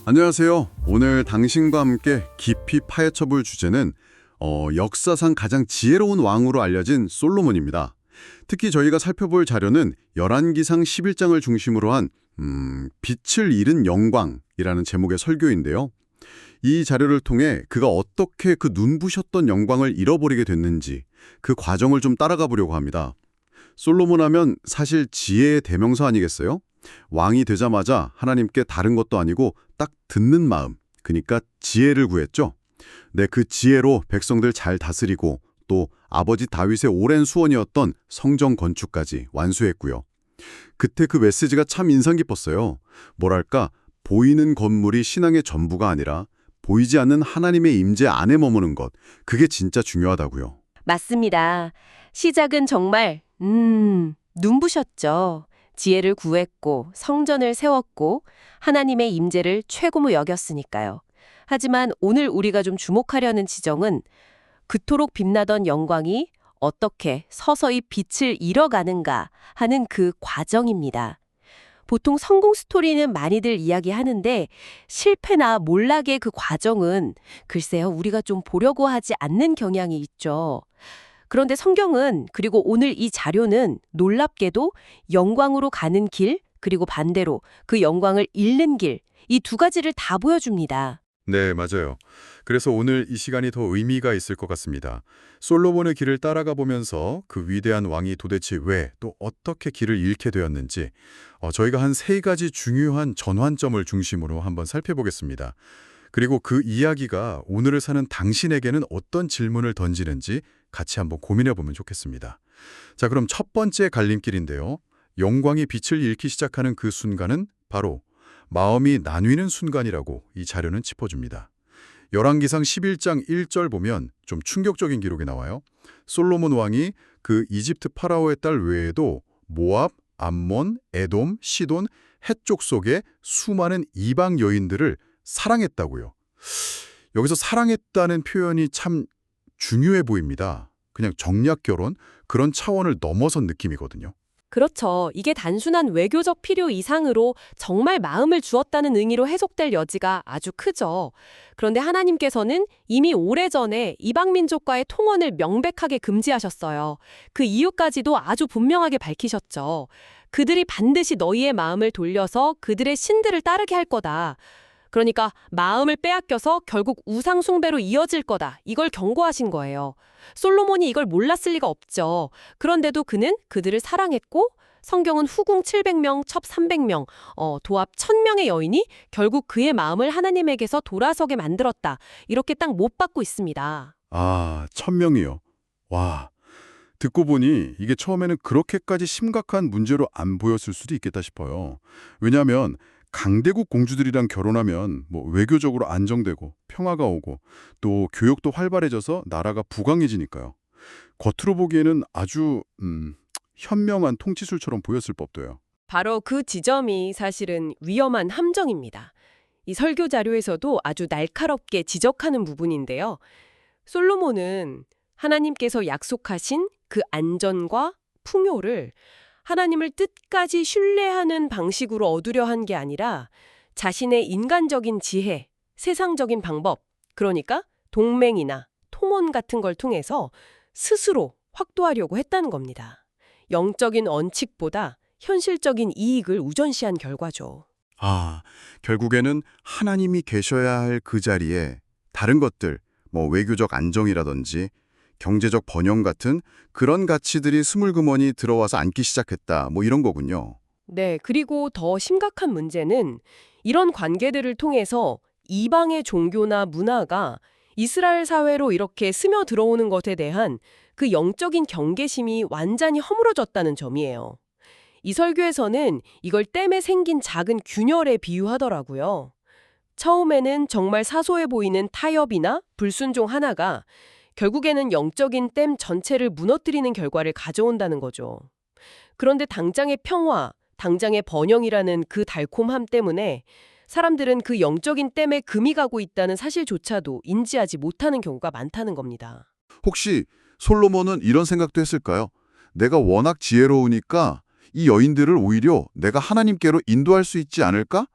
안녕하세요. 오늘 당신과 함께 깊이 파헤쳐볼 주제는 역사상 가장 지혜로운 왕으로 알려진 솔로몬입니다. 특히 저희가 살펴볼 자료는 열왕기상 11장을 중심으로 한 빛을 잃은 영광이라는 제목의 설교인데요. 이 자료를 통해 그가 어떻게 그 눈부셨던 영광을 잃어버리게 됐는지 그 과정을 좀 따라가 보려고 합니다. 솔로몬 하면 사실 지혜의 대명사 아니겠어요? 왕이 되자마자 하나님께 다른 것도 아니고 딱 듣는 마음, 그러니까 지혜를 구했죠. 네, 그 지혜로 백성들 잘 다스리고 또 아버지 다윗의 오랜 수원이었던 성전 건축까지 완수했고요. 그때 그 메시지가 참 인상 깊었어요. 뭐랄까, 보이는 건물이 신앙의 전부가 아니라 보이지 않는 하나님의 임재 안에 머무는 것, 그게 진짜 중요하다고요. 맞습니다. 시작은 정말 눈부셨죠. 지혜를 구했고 성전을 세웠고 하나님의 임재를 최고로 여겼으니까요. 하지만 오늘 우리가 좀 주목하려는 지점은 그토록 빛나던 영광이 어떻게 서서히 빛을 잃어가는가 하는 그 과정입니다. 보통 성공 스토리는 많이들 이야기하는데 실패나 몰락의 그 과정은 글쎄요, 우리가 좀 보려고 하지 않는 경향이 있죠. 그런데 성경은, 그리고 오늘 이 자료는 놀랍게도 영광으로 가는 길, 그리고 반대로 그 영광을 잃는 길, 이 두 가지를 다 보여줍니다. 네, 맞아요. 그래서 오늘 이 시간이 더 의미가 있을 것 같습니다. 솔로몬의 길을 따라가 보면서 그 위대한 왕이 도대체 왜 또 어떻게 길을 잃게 되었는지 저희가 한 세 가지 중요한 전환점을 중심으로 한번 살펴보겠습니다. 그리고 그 이야기가 오늘을 사는 당신에게는 어떤 질문을 던지는지 같이 한번 고민해 보면 좋겠습니다. 자, 그럼 첫 번째 갈림길인데요. 영광이 빛을 잃기 시작하는 그 순간은 바로 마음이 나뉘는 순간이라고 이 자료는 짚어줍니다. 열왕기상 11장 1절 보면 좀 충격적인 기록이 나와요. 솔로몬 왕이 그 이집트 파라오의 딸 외에도 모압, 암몬, 에돔, 시돈, 헷족 속의 수많은 이방 여인들을 사랑했다고요. 여기서 사랑했다는 표현이 참 중요해 보입니다. 그냥 정략 결혼, 그런 차원을 넘어선 느낌이거든요. 그렇죠. 이게 단순한 외교적 필요 이상으로 정말 마음을 주었다는 의미로 해석될 여지가 아주 크죠. 그런데 하나님께서는 이미 오래전에 이방 민족과의 통혼을 명백하게 금지하셨어요. 그 이유까지도 아주 분명하게 밝히셨죠. 그들이 반드시 너희의 마음을 돌려서 그들의 신들을 따르게 할 거다. 그러니까 마음을 빼앗겨서 결국 우상 숭배로 이어질 거다. 이걸 경고하신 거예요. 솔로몬이 이걸 몰랐을 리가 없죠. 그런데도 그는 그들을 사랑했고 성경은 후궁 700명, 첩 300명, 도합 1000명의 여인이 결국 그의 마음을 하나님에게서 돌아서게 만들었다. 이렇게 딱 못 받고 있습니다. 아, 1000명이요. 와, 듣고 보니 이게 처음에는 그렇게까지 심각한 문제로 안 보였을 수도 있겠다 싶어요. 왜냐하면 강대국 공주들이랑 결혼하면 외교적으로 안정되고 평화가 오고 또 교육도 활발해져서 나라가 부강해지니까요. 겉으로 보기에는 아주 현명한 통치술처럼 보였을 법도요. 바로 그 지점이 사실은 위험한 함정입니다. 이 설교 자료에서도 아주 날카롭게 지적하는 부분인데요. 솔로몬은 하나님께서 약속하신 그 안전과 풍요를 하나님을 뜻까지 신뢰하는 방식으로 얻으려 한 게 아니라 자신의 인간적인 지혜, 세상적인 방법, 그러니까 동맹이나 통혼 같은 걸 통해서 스스로 확도하려고 했다는 겁니다. 영적인 원칙보다 현실적인 이익을 우선시한 결과죠. 아, 결국에는 하나님이 계셔야 할 그 자리에 다른 것들, 외교적 안정이라든지 경제적 번영 같은 그런 가치들이 스물그머니 들어와서 앉기 시작했다. 이런 거군요. 네, 그리고 더 심각한 문제는 이런 관계들을 통해서 이방의 종교나 문화가 이스라엘 사회로 이렇게 스며들어오는 것에 대한 그 영적인 경계심이 완전히 허물어졌다는 점이에요. 이 설교에서는 이걸 댐에 생긴 작은 균열에 비유하더라고요. 처음에는 정말 사소해 보이는 타협이나 불순종 하나가 결국에는 영적인 댐 전체를 무너뜨리는 결과를 가져온다는 거죠. 그런데 당장의 평화, 당장의 번영이라는 그 달콤함 때문에 사람들은 그 영적인 댐에 금이 가고 있다는 사실조차도 인지하지 못하는 경우가 많다는 겁니다. 혹시 솔로몬은 이런 생각도 했을까요? 내가 워낙 지혜로우니까 이 여인들을 오히려 내가 하나님께로 인도할 수 있지 않을까?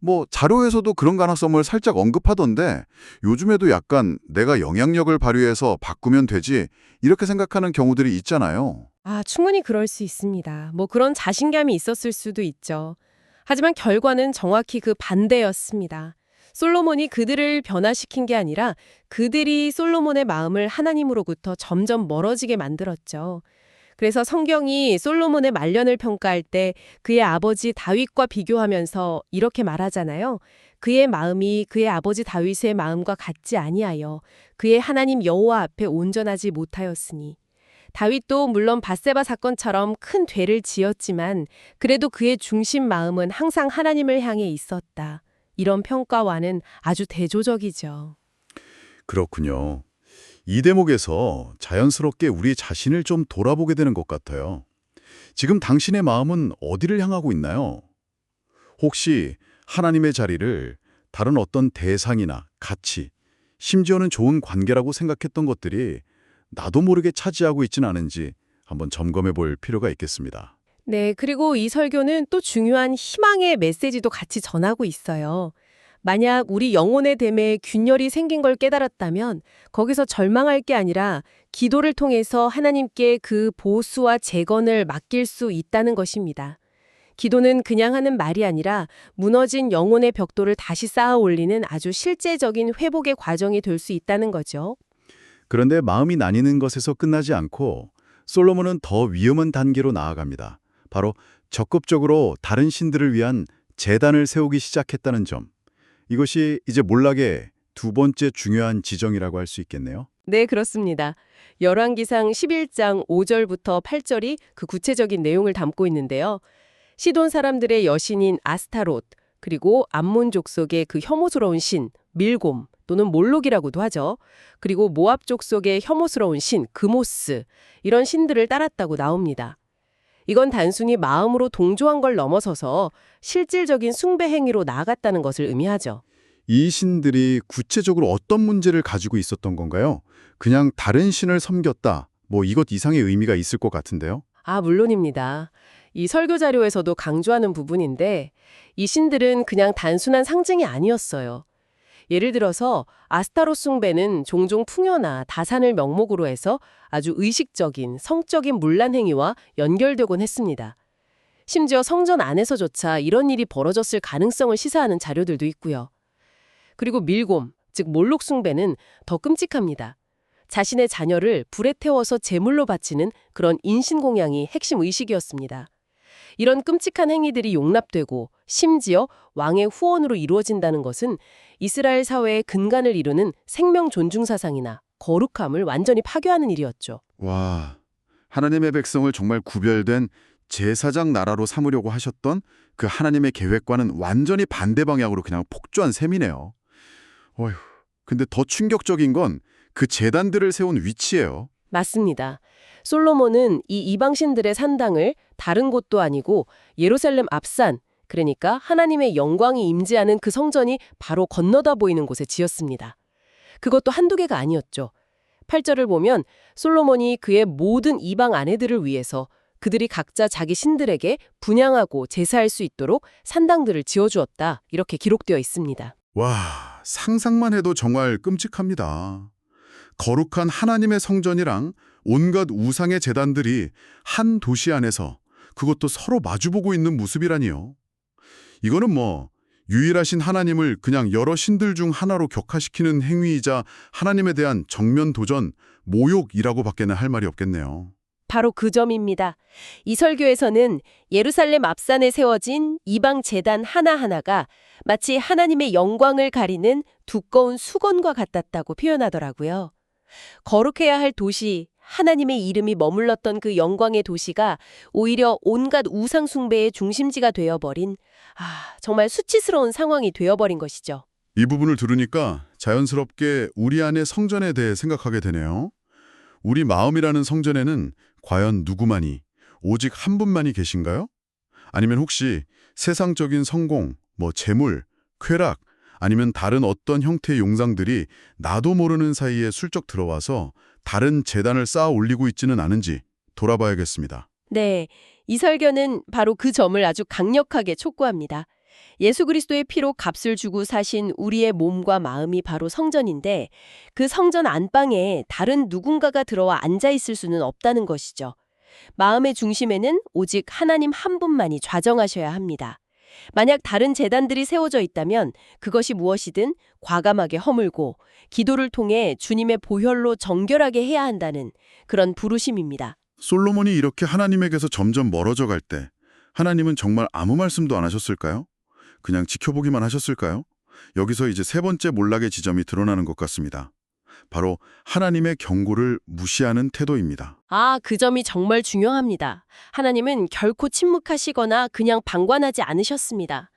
뭐 자료에서도 그런 가능성을 살짝 언급하던데 요즘에도 약간 내가 영향력을 발휘해서 바꾸면 되지 이렇게 생각하는 경우들이 있잖아요. 아, 충분히 그럴 수 있습니다. 뭐 그런 자신감이 있었을 수도 있죠. 하지만 결과는 정확히 그 반대였습니다. 솔로몬이 그들을 변화시킨 게 아니라 그들이 솔로몬의 마음을 하나님으로부터 점점 멀어지게 만들었죠. 그래서 성경이 솔로몬의 말년을 평가할 때 그의 아버지 다윗과 비교하면서 이렇게 말하잖아요. 그의 마음이 그의 아버지 다윗의 마음과 같지 아니하여 그의 하나님 여호와 앞에 온전하지 못하였으니. 다윗도 물론 밧세바 사건처럼 큰 죄를 지었지만 그래도 그의 중심 마음은 항상 하나님을 향해 있었다. 이런 평가와는 아주 대조적이죠. 그렇군요. 이 대목에서 자연스럽게 우리 자신을 좀 돌아보게 되는 것 같아요. 지금 당신의 마음은 어디를 향하고 있나요? 혹시 하나님의 자리를 다른 어떤 대상이나 가치, 심지어는 좋은 관계라고 생각했던 것들이 나도 모르게 차지하고 있지는 않은지 한번 점검해 볼 필요가 있겠습니다. 네, 그리고 이 설교는 또 중요한 희망의 메시지도 같이 전하고 있어요. 만약 우리 영혼의 댐에 균열이 생긴 걸 깨달았다면 거기서 절망할 게 아니라 기도를 통해서 하나님께 그 보수와 재건을 맡길 수 있다는 것입니다. 기도는 그냥 하는 말이 아니라 무너진 영혼의 벽돌을 다시 쌓아 올리는 아주 실제적인 회복의 과정이 될 수 있다는 거죠. 그런데 마음이 나뉘는 것에서 끝나지 않고 솔로몬은 더 위험한 단계로 나아갑니다. 바로 적극적으로 다른 신들을 위한 제단을 세우기 시작했다는 점. 이것이 이제 몰락의 두 번째 중요한 지정이라고 할 수 있겠네요. 네, 그렇습니다. 열왕기상 11장 5절부터 8절이 그 구체적인 내용을 담고 있는데요. 시돈 사람들의 여신인 아스타롯, 그리고 암몬 족속의 그 혐오스러운 신 밀곰 또는 몰록이라고도 하죠. 그리고 모압 족속의 혐오스러운 신 그모스, 이런 신들을 따랐다고 나옵니다. 이건 단순히 마음으로 동조한 걸 넘어서서 실질적인 숭배 행위로 나아갔다는 것을 의미하죠. 이 신들이 구체적으로 어떤 문제를 가지고 있었던 건가요? 그냥 다른 신을 섬겼다, 뭐 이것 이상의 의미가 있을 것 같은데요. 아, 물론입니다. 이 설교 자료에서도 강조하는 부분인데 이 신들은 그냥 단순한 상징이 아니었어요. 예를 들어서 아스타롯 숭배는 종종 풍요나 다산을 명목으로 해서 아주 의식적인 성적인 문란 행위와 연결되곤 했습니다. 심지어 성전 안에서조차 이런 일이 벌어졌을 가능성을 시사하는 자료들도 있고요. 그리고 밀곰, 즉 몰록 숭배는 더 끔찍합니다. 자신의 자녀를 불에 태워서 제물로 바치는 그런 인신공양이 핵심 의식이었습니다. 이런 끔찍한 행위들이 용납되고 심지어 왕의 후원으로 이루어진다는 것은 이스라엘 사회의 근간을 이루는 생명 존중 사상이나 거룩함을 완전히 파괴하는 일이었죠. 와, 하나님의 백성을 정말 구별된 제사장 나라로 삼으려고 하셨던 그 하나님의 계획과는 완전히 반대 방향으로 그냥 폭주한 셈이네요. 어휴, 근데 더 충격적인 건 그 제단들을 세운 위치예요. 맞습니다. 솔로몬은 이 이방신들의 산당을 다른 곳도 아니고 예루살렘 앞산, 그러니까 하나님의 영광이 임재하는 그 성전이 바로 건너다 보이는 곳에 지었습니다. 그것도 한두 개가 아니었죠. 8절을 보면 솔로몬이 그의 모든 이방 아내들을 위해서 그들이 각자 자기 신들에게 분향하고 제사할 수 있도록 산당들을 지어주었다, 이렇게 기록되어 있습니다. 와, 상상만 해도 정말 끔찍합니다. 거룩한 하나님의 성전이랑 온갖 우상의 제단들이 한 도시 안에서 그것도 서로 마주보고 있는 모습이라니요. 이거는 뭐 유일하신 하나님을 그냥 여러 신들 중 하나로 격화시키는 행위이자 하나님에 대한 정면 도전, 모욕이라고 밖에는 할 말이 없겠네요. 바로 그 점입니다. 이 설교에서는 예루살렘 앞산에 세워진 이방 제단 하나하나가 마치 하나님의 영광을 가리는 두꺼운 수건과 같았다고 표현하더라고요. 거룩해야 할 도시, 하나님의 이름이 머물렀던 그 영광의 도시가 오히려 온갖 우상 숭배의 중심지가 되어버린, 정말 수치스러운 상황이 되어버린 것이죠. 이 부분을 들으니까 자연스럽게 우리 안의 성전에 대해 생각하게 되네요. 우리 마음이라는 성전에는 과연 누구만이, 오직 한 분만이 계신가요? 아니면 혹시 세상적인 성공, 재물, 쾌락, 아니면 다른 어떤 형태의 용상들이 나도 모르는 사이에 슬쩍 들어와서 다른 제단을 쌓아 올리고 있지는 않은지 돌아봐야겠습니다. 네, 이 설교는 바로 그 점을 아주 강력하게 촉구합니다. 예수 그리스도의 피로 값을 주고 사신 우리의 몸과 마음이 바로 성전인데 그 성전 안방에 다른 누군가가 들어와 앉아 있을 수는 없다는 것이죠. 마음의 중심에는 오직 하나님 한 분만이 좌정하셔야 합니다. 만약 다른 제단들이 세워져 있다면 그것이 무엇이든 과감하게 허물고 기도를 통해 주님의 보혈로 정결하게 해야 한다는 그런 부르심입니다. 솔로몬이 이렇게 하나님에게서 점점 멀어져 갈 때 하나님은 정말 아무 말씀도 안 하셨을까요? 그냥 지켜보기만 하셨을까요? 여기서 이제 세 번째 몰락의 지점이 드러나는 것 같습니다. 바로 하나님의 경고를 무시하는 태도입니다. 그 점이 정말 중요합니다. 하나님은 결코 침묵하시거나 그냥 방관하지 않으셨습니다.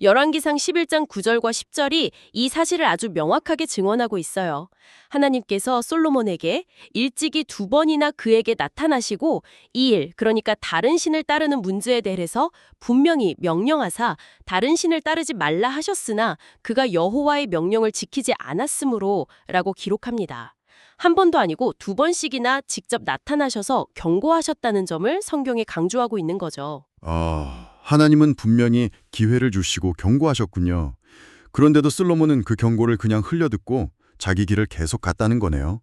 열왕기상 11장 9절과 10절이 이 사실을 아주 명확하게 증언하고 있어요. 하나님께서 솔로몬에게 일찍이 2번이나 그에게 나타나시고 이 일, 그러니까 다른 신을 따르는 문제에 대해서 분명히 명령하사 다른 신을 따르지 말라 하셨으나 그가 여호와의 명령을 지키지 않았으므로 라고 기록합니다. 한 번도 아니고 2번씩이나 직접 나타나셔서 경고하셨다는 점을 성경에 강조하고 있는 거죠. 하나님은 분명히 기회를 주시고 경고하셨군요. 그런데도 솔로몬은 그 경고를 그냥 흘려듣고 자기 길을 계속 갔다는 거네요.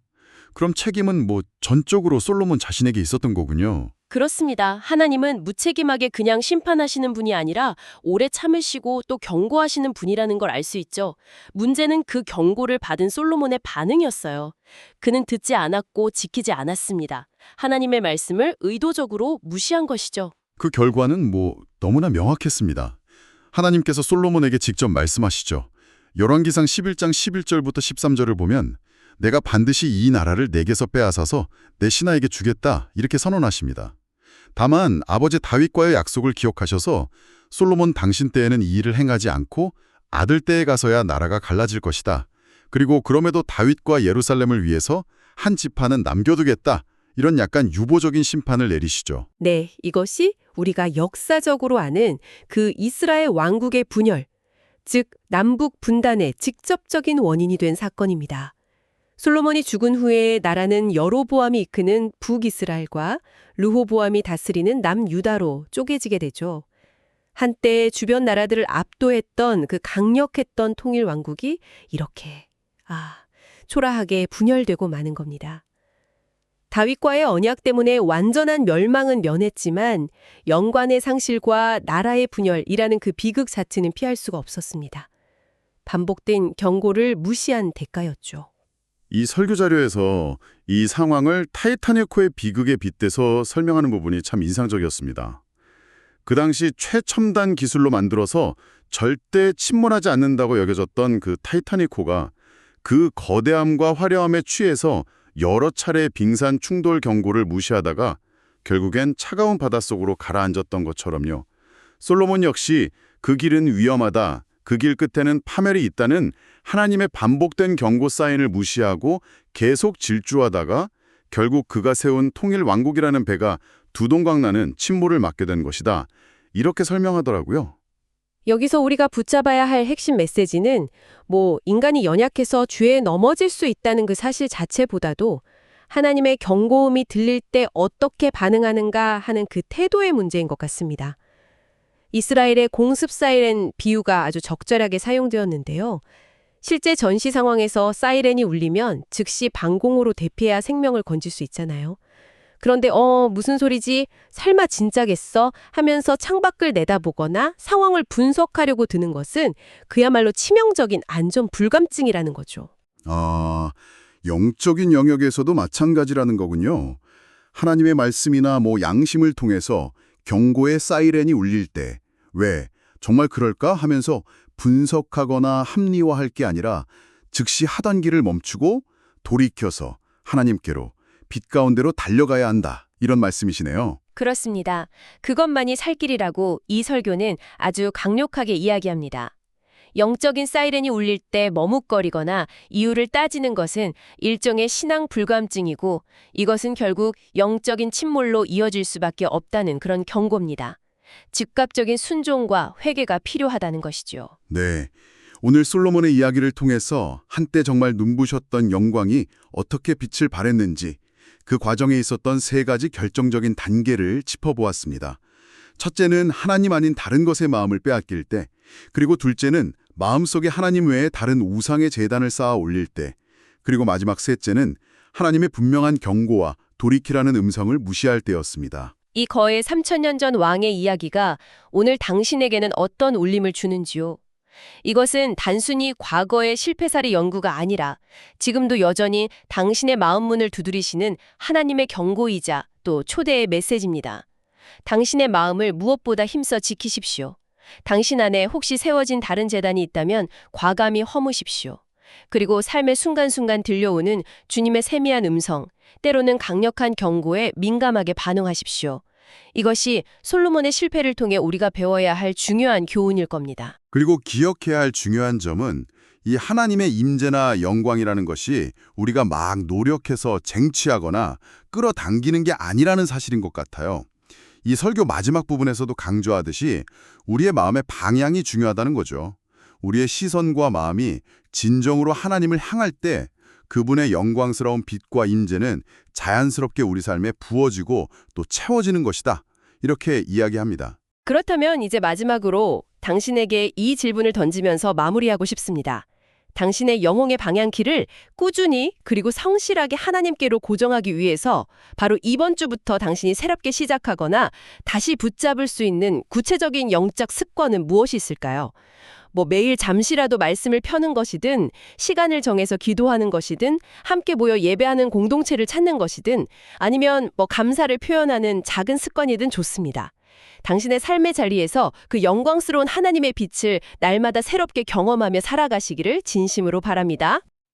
그럼 책임은 전적으로 솔로몬 자신에게 있었던 거군요. 그렇습니다. 하나님은 무책임하게 그냥 심판하시는 분이 아니라 오래 참으시고 또 경고하시는 분이라는 걸 알 수 있죠. 문제는 그 경고를 받은 솔로몬의 반응이었어요. 그는 듣지 않았고 지키지 않았습니다. 하나님의 말씀을 의도적으로 무시한 것이죠. 그 결과는 너무나 명확했습니다. 하나님께서 솔로몬에게 직접 말씀하시죠. 열왕기상 11장 11절부터 13절을 보면 내가 반드시 이 나라를 내게서 빼앗아서 내 신하에게 주겠다 이렇게 선언하십니다. 다만 아버지 다윗과의 약속을 기억하셔서 솔로몬 당신 때에는 이 일을 행하지 않고 아들 때에 가서야 나라가 갈라질 것이다. 그리고 그럼에도 다윗과 예루살렘을 위해서 한 지파는 남겨두겠다. 이런 약간 유보적인 심판을 내리시죠. 네, 이것이 우리가 역사적으로 아는 그 이스라엘 왕국의 분열, 즉 남북 분단의 직접적인 원인이 된 사건입니다. 솔로몬이 죽은 후에 나라는 여로보암이 이끄는 북이스라엘과 르호보암이 다스리는 남유다로 쪼개지게 되죠. 한때 주변 나라들을 압도했던 그 강력했던 통일 왕국이 이렇게 초라하게 분열되고 마는 겁니다. 다윗과의 언약 때문에 완전한 멸망은 면했지만 영관의 상실과 나라의 분열이라는 그 비극 자체는 피할 수가 없었습니다. 반복된 경고를 무시한 대가였죠. 이 설교 자료에서 이 상황을 타이타닉호의 비극에 빗대서 설명하는 부분이 참 인상적이었습니다. 그 당시 최첨단 기술로 만들어서 절대 침몰하지 않는다고 여겨졌던 그 타이타닉호가 그 거대함과 화려함에 취해서 여러 차례 빙산 충돌 경고를 무시하다가 결국엔 차가운 바닷속으로 가라앉았던 것처럼요. 솔로몬 역시 그 길은 위험하다, 그 길 끝에는 파멸이 있다는 하나님의 반복된 경고 사인을 무시하고 계속 질주하다가 결국 그가 세운 통일 왕국이라는 배가 두동강 나는 침몰을 맞게 된 것이다. 이렇게 설명하더라고요. 여기서 우리가 붙잡아야 할 핵심 메시지는 인간이 연약해서 죄에 넘어질 수 있다는 그 사실 자체보다도 하나님의 경고음이 들릴 때 어떻게 반응하는가 하는 그 태도의 문제인 것 같습니다. 이스라엘의 공습 사이렌 비유가 아주 적절하게 사용되었는데요. 실제 전시 상황에서 사이렌이 울리면 즉시 방공호로 대피해야 생명을 건질 수 있잖아요. 그런데 무슨 소리지? 설마 진짜겠어? 하면서 창밖을 내다보거나 상황을 분석하려고 드는 것은 그야말로 치명적인 안전 불감증이라는 거죠. 영적인 영역에서도 마찬가지라는 거군요. 하나님의 말씀이나 양심을 통해서 경고의 사이렌이 울릴 때 왜 정말 그럴까 하면서 분석하거나 합리화할 게 아니라 즉시 하던 길을 멈추고 돌이켜서 하나님께로 빛 가운데로 달려가야 한다. 이런 말씀이시네요. 그렇습니다. 그것만이 살 길이라고 이 설교는 아주 강력하게 이야기합니다. 영적인 사이렌이 울릴 때 머뭇거리거나 이유를 따지는 것은 일종의 신앙 불감증이고 이것은 결국 영적인 침몰로 이어질 수밖에 없다는 그런 경고입니다. 즉각적인 순종과 회개가 필요하다는 것이죠. 네. 오늘 솔로몬의 이야기를 통해서 한때 정말 눈부셨던 영광이 어떻게 빛을 발했는지 그 과정에 있었던 세 가지 결정적인 단계를 짚어보았습니다. 첫째는 하나님 아닌 다른 것에 마음을 빼앗길 때 그리고 둘째는 마음속에 하나님 외에 다른 우상의 제단을 쌓아 올릴 때, 그리고 마지막 셋째는 하나님의 분명한 경고와 돌이키라는 음성을 무시할 때였습니다. 이 거의 3000년 전 왕의 이야기가 오늘 당신에게는 어떤 울림을 주는지요? 이것은 단순히 과거의 실패사례 연구가 아니라 지금도 여전히 당신의 마음 문을 두드리시는 하나님의 경고이자 또 초대의 메시지입니다. 당신의 마음을 무엇보다 힘써 지키십시오. 당신 안에 혹시 세워진 다른 제단이 있다면 과감히 허무십시오. 그리고 삶의 순간순간 들려오는 주님의 세미한 음성, 때로는 강력한 경고에 민감하게 반응하십시오. 이것이 솔로몬의 실패를 통해 우리가 배워야 할 중요한 교훈일 겁니다. 그리고 기억해야 할 중요한 점은 이 하나님의 임재나 영광이라는 것이 우리가 막 노력해서 쟁취하거나 끌어당기는 게 아니라는 사실인 것 같아요. 이 설교 마지막 부분에서도 강조하듯이 우리의 마음의 방향이 중요하다는 거죠. 우리의 시선과 마음이 진정으로 하나님을 향할 때 그분의 영광스러운 빛과 임재는 자연스럽게 우리 삶에 부어지고 또 채워지는 것이다. 이렇게 이야기합니다. 그렇다면 이제 마지막으로 당신에게 이 질문을 던지면서 마무리하고 싶습니다. 당신의 영혼의 방향키를 꾸준히 그리고 성실하게 하나님께로 고정하기 위해서 바로 이번 주부터 당신이 새롭게 시작하거나 다시 붙잡을 수 있는 구체적인 영적 습관은 무엇이 있을까요? 매일 잠시라도 말씀을 펴는 것이든 시간을 정해서 기도하는 것이든 함께 모여 예배하는 공동체를 찾는 것이든 아니면 감사를 표현하는 작은 습관이든 좋습니다. 당신의 삶의 자리에서 그 영광스러운 하나님의 빛을 날마다 새롭게 경험하며 살아가시기를 진심으로 바랍니다.